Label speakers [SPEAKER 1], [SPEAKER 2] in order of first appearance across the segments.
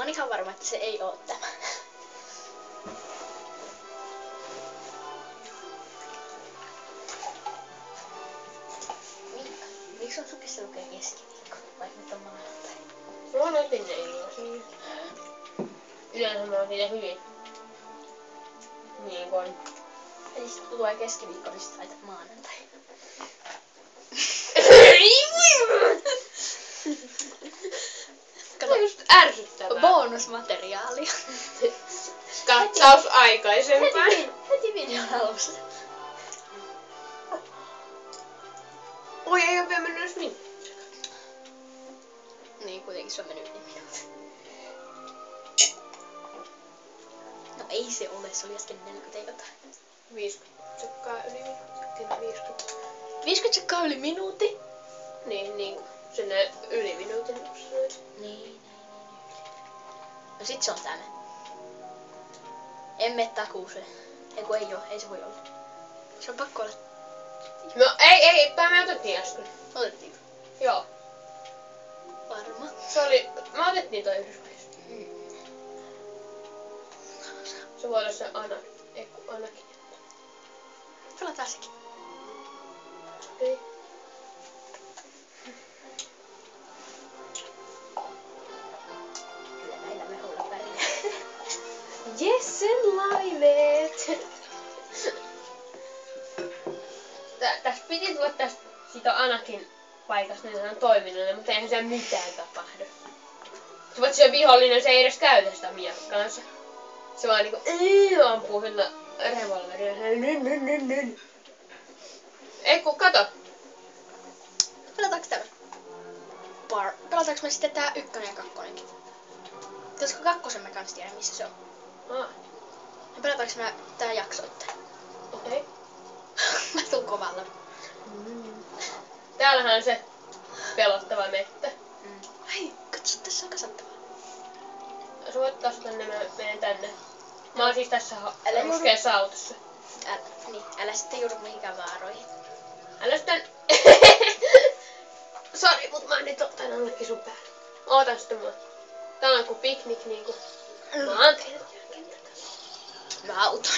[SPEAKER 1] oon ihan varma, että se ei oo tämä. Miikka, miksi sun sukissa lukee keskiviikko, vaikka nyt on maanantai?
[SPEAKER 2] Mä otin ne iloisia. Yleensä mä otin ne hyvin. Niin kuin.
[SPEAKER 1] Eli sit kun tulee keskiviikko, niin sit laitat maanantai.
[SPEAKER 2] Kato, just ärsyttävää.
[SPEAKER 1] Bonusmateriaalia.
[SPEAKER 2] Katsaus aikaisempaan.
[SPEAKER 1] Heti videon alussa.
[SPEAKER 2] Oi, ei oo vielä mennyt edes minuutti.
[SPEAKER 1] Niin, kuitenkin se on mennyt yli minuutti. No ei se ole, se oli äsken 40 jotain.
[SPEAKER 2] 50 sekkaa yli minuutti. 50.
[SPEAKER 1] 50 sekkaa yli minuutti?
[SPEAKER 2] Niin. Sinne yli minuutin.
[SPEAKER 1] Niin. No sit se on tämä. En mene takuuseen. Eiku ei oo, ei se voi olla. Se on pakko olla.
[SPEAKER 2] No ei, tää me otettiin äsken.
[SPEAKER 1] Otettiinko?
[SPEAKER 2] Joo.
[SPEAKER 1] Varma.
[SPEAKER 2] Se oli, me otettiin toi yhdessä vaiheessa. Se voi olla se Anakin.
[SPEAKER 1] Pelataan sekin.
[SPEAKER 2] Okei.
[SPEAKER 1] Kyllä näillä mehuilla pärjää.
[SPEAKER 2] Jessen laimet! Tästä piti tulla siitä Anakin paikasta, niin se on toiminnallinen, mutta eihän siellä mitään tapahdu. Se vihollinen, se ei edes käytä sitä miekkaansa. Se vaan niinku ampuu sillä revolverilla. Eiku, kato!
[SPEAKER 1] Pelataanko tämä? Pelataanko me sitten tää 1 ja 2? Koska 2 mä kans tiedän missä se on. Ja pelataanko me tää jaksoittain?
[SPEAKER 2] Okei.
[SPEAKER 1] Mä tuun kovalla.
[SPEAKER 2] Täällähän on se pelottava mettä.
[SPEAKER 1] Ai, katso tässä on kasattavaa.
[SPEAKER 2] Sä voit taas tänne, mä menen tänne. Mä oon siis tässä
[SPEAKER 1] Älä
[SPEAKER 2] ruskeassa autossa.
[SPEAKER 1] Älä sitten joudu mihinkään vaaroihin.
[SPEAKER 2] Älä sitten... Sori, mut mä nyt otan allekin sun päälle. Oota sitten mua. Tää on joku piknik niinku. Mä oon teille kentältä.
[SPEAKER 1] Mä auton.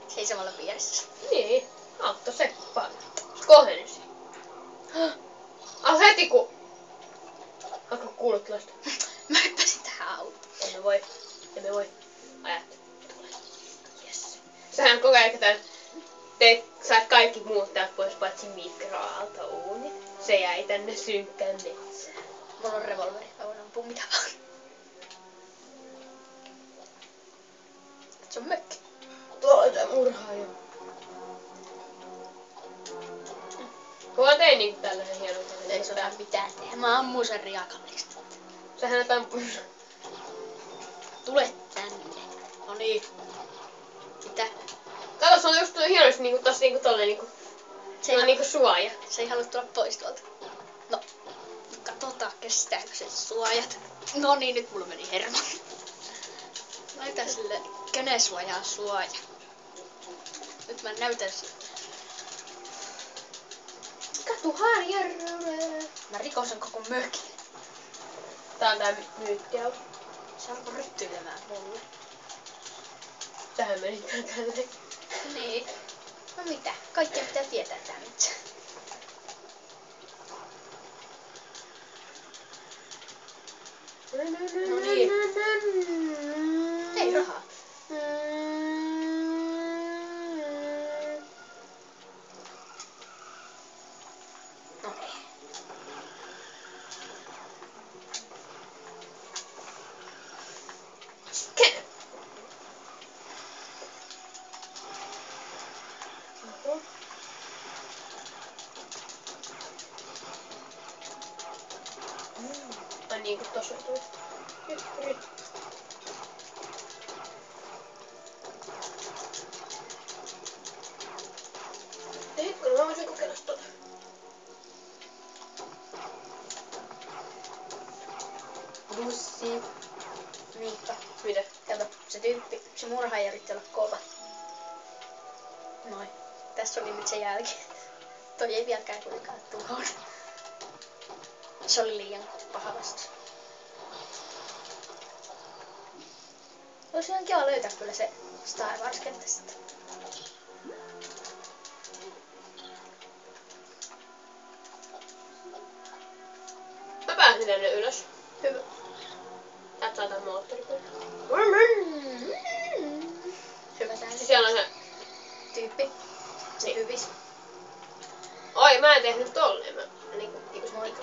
[SPEAKER 1] Seisomalla vieressä.
[SPEAKER 2] Niin, auto seppaa. Kohensi. Heti kun... Alkaa kuulua tuosta.
[SPEAKER 1] Mä hyppäsin tähän autoon.
[SPEAKER 2] Emme voi. Ajat. Yes. Sähän koko ajan saat kaikki muut täältä pois paitsi mikroaaltouuni. Se jäi tänne synkkään metsään.
[SPEAKER 1] Mulla on revolveri. Mä voin ampua mitä vaan. Se on mökki.
[SPEAKER 2] Tuolla murhaa jo. Kun mä tein niinku tällaisen hienon.
[SPEAKER 1] Ei se ole mitään tehdä. Mä ammun sen riakalliksi.
[SPEAKER 2] Sähän et ampuu.
[SPEAKER 1] Tule tänne. No niin. Mitä?
[SPEAKER 2] Kato, se on just hienosti niinku tossa niinku tolleen niinku. Se on niinku suoja.
[SPEAKER 1] Se ei halua tulla pois tuolta. No. Katsotaan kestääkö se suojat. No niin, nyt mulla meni hermo. Näytän sille, kenen suojaa suoja. Nyt mä näytän sille.
[SPEAKER 2] Katu harjarrulle.
[SPEAKER 1] Mä rikosen koko mökin.
[SPEAKER 2] Tää on tää myyttiauto.
[SPEAKER 1] Se alkoi ryttyilemään mulle.
[SPEAKER 2] Tähän meni tälle.
[SPEAKER 1] Niin. No mitä? Kaikkea pitää tietää tää metsä. No niin. Ei rahaa. No niin.
[SPEAKER 2] Scan. Ai niinku tossa tuli. Nyt. Hetkinen, mä voisin kokeilla tota.
[SPEAKER 1] Bussi. Miikka.
[SPEAKER 2] Mitä?
[SPEAKER 1] Kato, se tyyppi, se murhaaja yritti olla kova. Noin. Tässä oli nyt se jälki. Toi ei vieläkään kuitenkaan tuhon. Se oli liian paha vastus. Olisi ihan kiva löytää kyllä se Star Wars kenttä sitten.
[SPEAKER 2] Mä pääsin tänne ylös.
[SPEAKER 1] Hyvä.
[SPEAKER 2] Täältä saa tää moottoripyörä.
[SPEAKER 1] Hyvä täällä.
[SPEAKER 2] Siellä on se...
[SPEAKER 1] Tyyppi. Se
[SPEAKER 2] Niin.
[SPEAKER 1] hyvis.
[SPEAKER 2] Oi, mä en tehnyt tolleen. Mä niinku
[SPEAKER 1] Moi.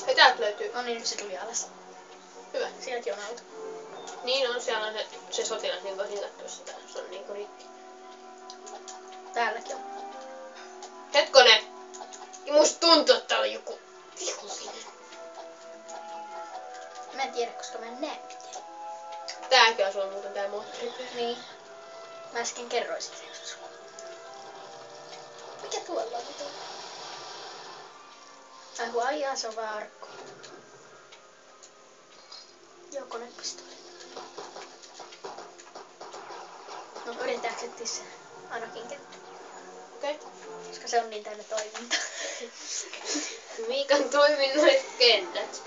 [SPEAKER 2] Hei, täältä löytyy.
[SPEAKER 1] No niin, nyt se tuli alas.
[SPEAKER 2] Hyvä.
[SPEAKER 1] Sielläkin on auto.
[SPEAKER 2] Niin on, siellä on se sotilas, niin voisin katsoa sitä. Se on niinku rikki.
[SPEAKER 1] Täälläkin on.
[SPEAKER 2] Hetkonen! Musta tuntuu, että täällä on joku vihollinen.
[SPEAKER 1] Mä en tiedä, koska mä en näe mitään.
[SPEAKER 2] Tääkin asuu muuten tää moottoripyörä.
[SPEAKER 1] Niin. Mä äsken kerroin sitä. Mikä tuolla on nyt? Ai se on vaan arkku. Joo, konepistooli. No yritetäänkö etsiä se Anakin kenttä?
[SPEAKER 2] Okei.
[SPEAKER 1] Koska se on niin täynnä toimintaa.
[SPEAKER 2] Miikan toiminnot kentät.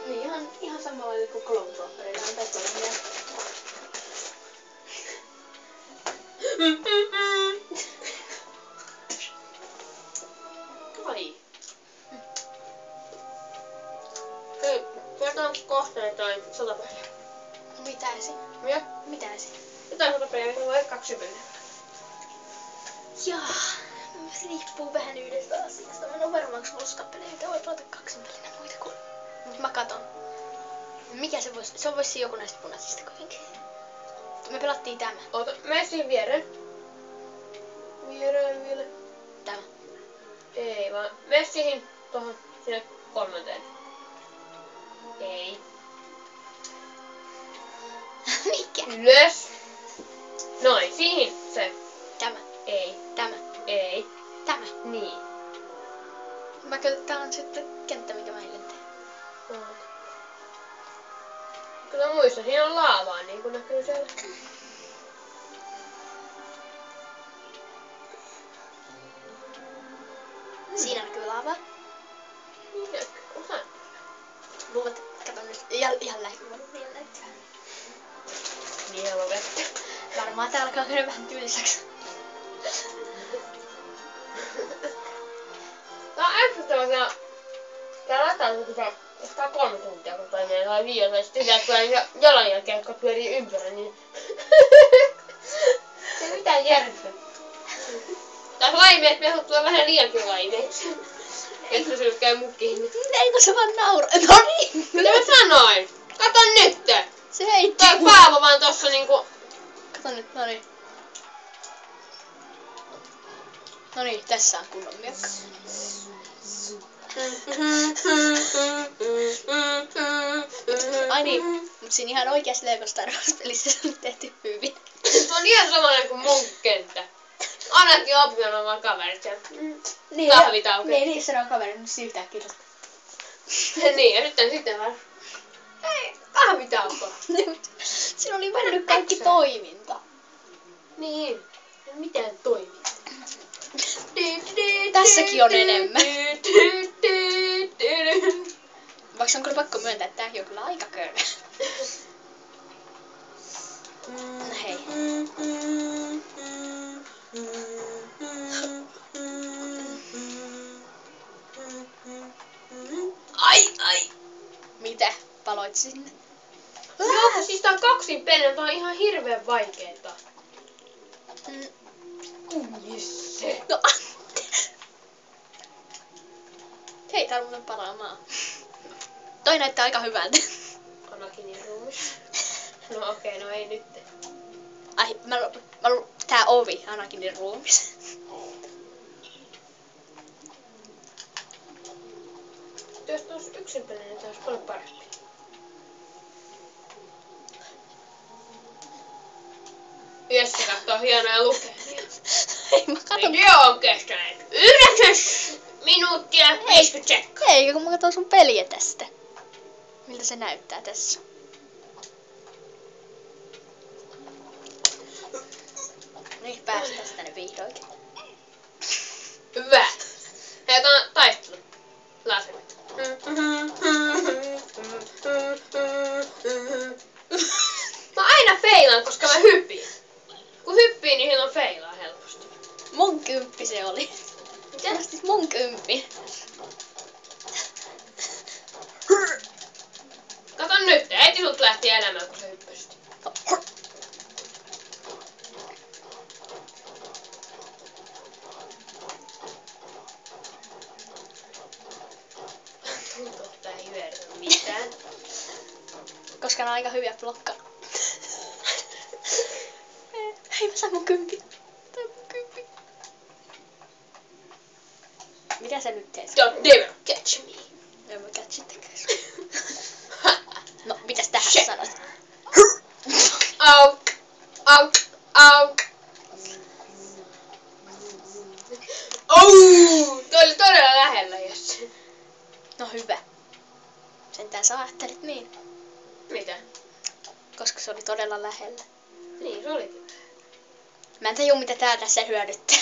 [SPEAKER 1] Niin ihan samanlainen kuin Clone Trooperilla on tää toimia.
[SPEAKER 2] Ai. Hei, kertaan kohta jotain sotapäivää.
[SPEAKER 1] Mitä siinä?
[SPEAKER 2] Mitä?
[SPEAKER 1] Mitä siinä?
[SPEAKER 2] Jotain sotapäivää, vai 20.
[SPEAKER 1] Jaa, riippuu vähän yhdestä asiasta. Mä en oo varma, onko mulla kappaleita voi pelata 2 muita kuin. Mut mä katon. Mikä se voisi? Se on voisi joku näistä punaisista kuitenkin. Me pelattiin tämä.
[SPEAKER 2] Oota, mene siihen viereen. Viereen vielä.
[SPEAKER 1] Tämä.
[SPEAKER 2] Ei vaan, mene siihen tohon sinne 3. Ei.
[SPEAKER 1] Mikä?
[SPEAKER 2] Ylös. Noin, siihen se.
[SPEAKER 1] Tämä.
[SPEAKER 2] Ei.
[SPEAKER 1] Tämä.
[SPEAKER 2] Ei.
[SPEAKER 1] Tämä.
[SPEAKER 2] Niin.
[SPEAKER 1] Mä kyllä tää on sitten kenttä, minkä mä eilen tein.
[SPEAKER 2] Oota. Kyllä muista, siinä on laavaa niin kuin näkyy siellä.
[SPEAKER 1] Siinä näkyy lavaa.
[SPEAKER 2] Niin näkyy, osa.
[SPEAKER 1] Luulet, kato nyt. Ihan lähimmä vielä näyttää.
[SPEAKER 2] Niin on vettä.
[SPEAKER 1] Varmaan tää alkaa käydä vähän tylsäksi.
[SPEAKER 2] Tää on ärsyttävää siellä. Tää lataa kun se kestää 3 tuntia kun toimii tai 5 tai sitten sieltä tulee jalanjälkiä, jotka pyörii ympärillä, niin se ei mitään järkeä. Tää laimeet mehut tulee vähän liiankin laimeeksi. Että se käy mukkiin.
[SPEAKER 1] Eikö se vaan naura? Noniin!
[SPEAKER 2] Mitä mä sanoin? Kato nyt!
[SPEAKER 1] Se heitti.
[SPEAKER 2] Tää Paavo vaan tossa niinku...
[SPEAKER 1] Kato nyt, noniin. Noniin, tässä on kunnon miekka. Ai niin, mut siinä ihan oikeassa Lego Star Wars-pelissä se on tehty hyvin.
[SPEAKER 2] Se on ihan samanlainen kuin mun kenttä. Ainakin Oppion oman kaverit siellä.
[SPEAKER 1] Niin,
[SPEAKER 2] Kahvitauko.
[SPEAKER 1] Niin, se on kaveri, mutta se yhtään kirjoittaa.
[SPEAKER 2] Niin, ja sitten vaan... Hei, kahvitauko.
[SPEAKER 1] Siinä oli mennyt kaikki toiminta.
[SPEAKER 2] Niin. Miten toimii?
[SPEAKER 1] Tässäkin on enemmän. Vaikka on kyllä pakko myöntää, että tämäkin on kyllä aika köyhä. No hei. Ai! Mitä? Paloit sinne?
[SPEAKER 2] Joo, siis tää on 2 peliä, tää on ihan hirveen vaikeeta. Jesse.
[SPEAKER 1] No hei, tää on muuten palaamaan. Toi näyttää aika hyvältä.
[SPEAKER 2] Anakinin ruumis. No okei, no ei nyt.
[SPEAKER 1] Ai, tää ovi, Anakinin ruumis.
[SPEAKER 2] Jos tuo olisi yksinpelinen, niin tää olisi paljon parempi. Jesse kattoo hienoja lukemia.
[SPEAKER 1] Ei, mä katon.
[SPEAKER 2] Video on kestänyt 9 minuuttia 50 sekkaa.
[SPEAKER 1] Ei, kun mä katon sun peliä tästä. Miltä se näyttää tässä? Niin, pääsi tästä ne vihdoinkin. kymppi se oli.
[SPEAKER 2] Mitä?
[SPEAKER 1] Ostit mun kymppi.
[SPEAKER 2] Kato nyt, äiti sut lähti elämään, kun sä hyppäsit. Totta ei hyödytä mitään.
[SPEAKER 1] Koska ne on aika hyviä blokkaa. Hei, mä sain mun kymppi. Tää on mun kymppi. Mitä sä nyt teet?
[SPEAKER 2] Don't never catch me.
[SPEAKER 1] En mä catchittekään sua. No, mitäs tähän sanot?
[SPEAKER 2] Auk, auk, auk. Toi oli todella lähellä, jos.
[SPEAKER 1] No hyvä. Sentään sä ajattelit niin.
[SPEAKER 2] Mitä?
[SPEAKER 1] Koska se oli todella lähellä.
[SPEAKER 2] Niin, se olikin.
[SPEAKER 1] Mä en tajua mitä tää tässä hyödyttää.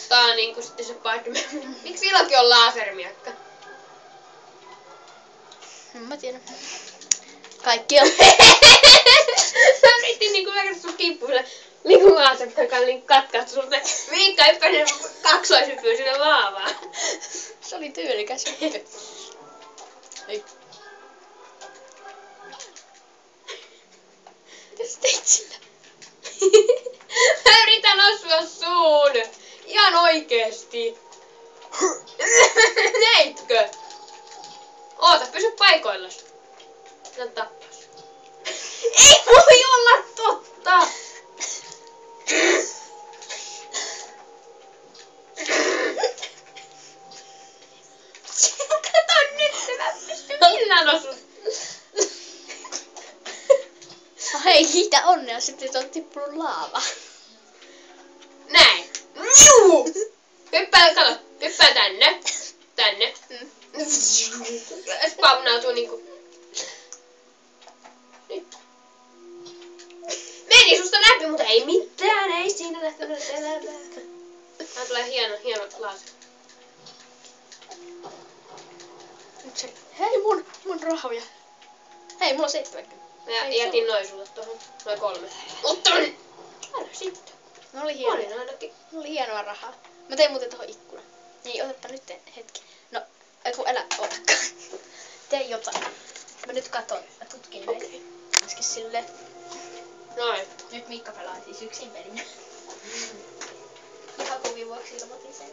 [SPEAKER 2] Tää on niinku sitten se Spider-Man. Miksi silloinkin on lasermiakka?
[SPEAKER 1] Mä tiedän. Kaikki on.
[SPEAKER 2] Mä yritin niinku verrata sun kimppuille niinku lasermiakan niinku katkaat sulta. Miikka hyppäsi kaksoishyppyy sinne laavaan.
[SPEAKER 1] Se oli tyylikäs hyppy. Ei. Mitä sä teit sillä?
[SPEAKER 2] Mä yritän osua suun. Ihan oikeesti. Neitkö? Oota, pysy paikoillas. Tän tappas. Ei voi olla totta! Kato nyt, mä pystyn millään osun.
[SPEAKER 1] No hei, kiitä onnea, sitten se on tippunut laavaan.
[SPEAKER 2] Näin. Niu! Hyppää, kato. Hyppää tänne. Tänne. Spawnautuu niinku. Nyt. Meni susta läpi, mutta ei mitään. Ei siinä lähtenyt elämään. Tää tulee hieno laser.
[SPEAKER 1] Nyt se. Hei mun rahoja. Hei, mulla on 70.
[SPEAKER 2] Mä jätin noin sulle tohon. Noin 3. Mutta nyt! Älä sitten.
[SPEAKER 1] Ne oli
[SPEAKER 2] Olin
[SPEAKER 1] hienoa.
[SPEAKER 2] ainakin.
[SPEAKER 1] Ne oli hienoa rahaa. Mä tein muuten tohon ikkunan. Niin, otapa nyt hetki. No, ei kun älä otakaan. Tee jotain. Mä nyt katon. Mä tutkin näitä. Äsken silleen.
[SPEAKER 2] Noin.
[SPEAKER 1] Nyt Miikka pelaa siis yksin pelin. Ihan kuvin vuoksi ilmoitin sen.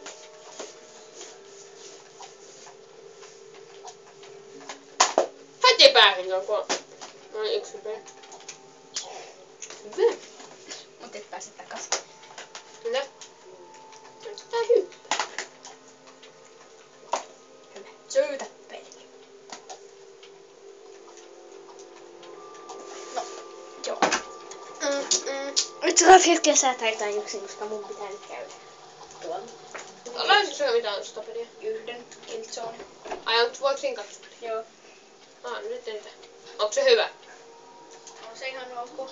[SPEAKER 2] Heti päähin joko. Noin yksi peli. Hyvä.
[SPEAKER 1] Mut et pääse takas.
[SPEAKER 2] Mitä? Tää hyppää.
[SPEAKER 1] Hyvä. Syytä peli. No, joo. Nyt sä saat hetken säätää jotain yksin, koska mun pitää nyt käydä tuolla.
[SPEAKER 2] Löysitkö mitään sitä peliä?
[SPEAKER 1] Yhden Killzone.
[SPEAKER 2] Ai voiko siinä 2 peliä?
[SPEAKER 1] Joo.
[SPEAKER 2] Nyt ei sitä. Onko se hyvä?
[SPEAKER 1] On se ihan ok.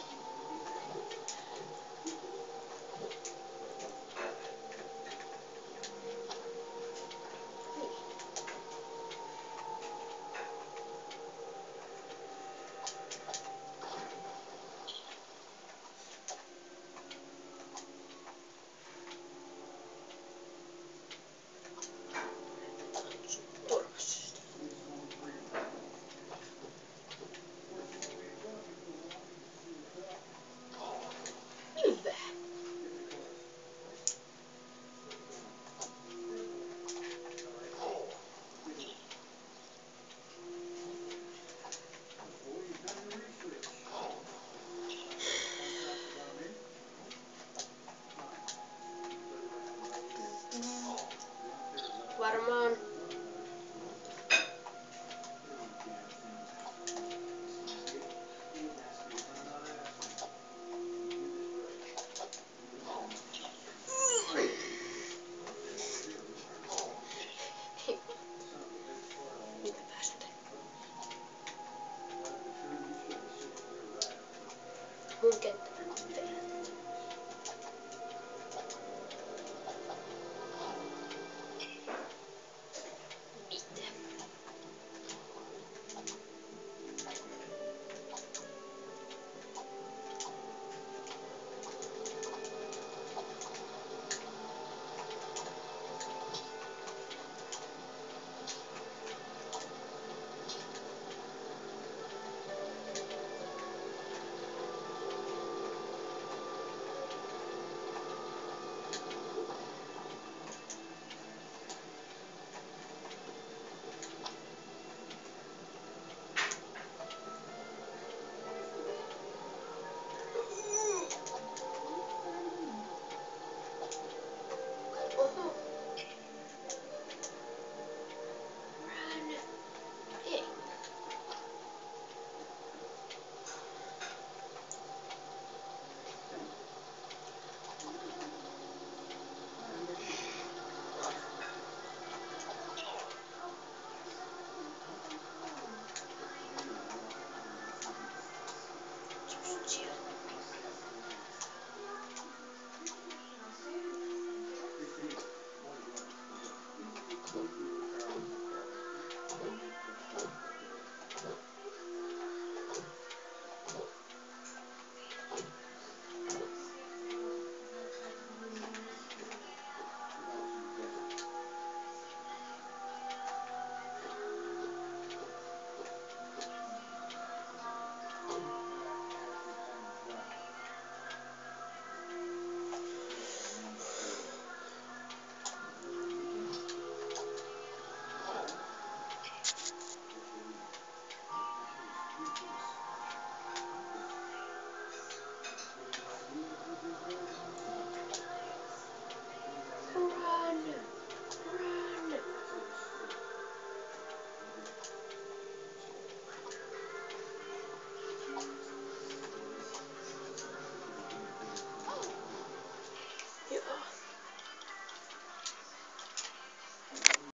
[SPEAKER 2] Turvassa. Hyvä. Varmaan.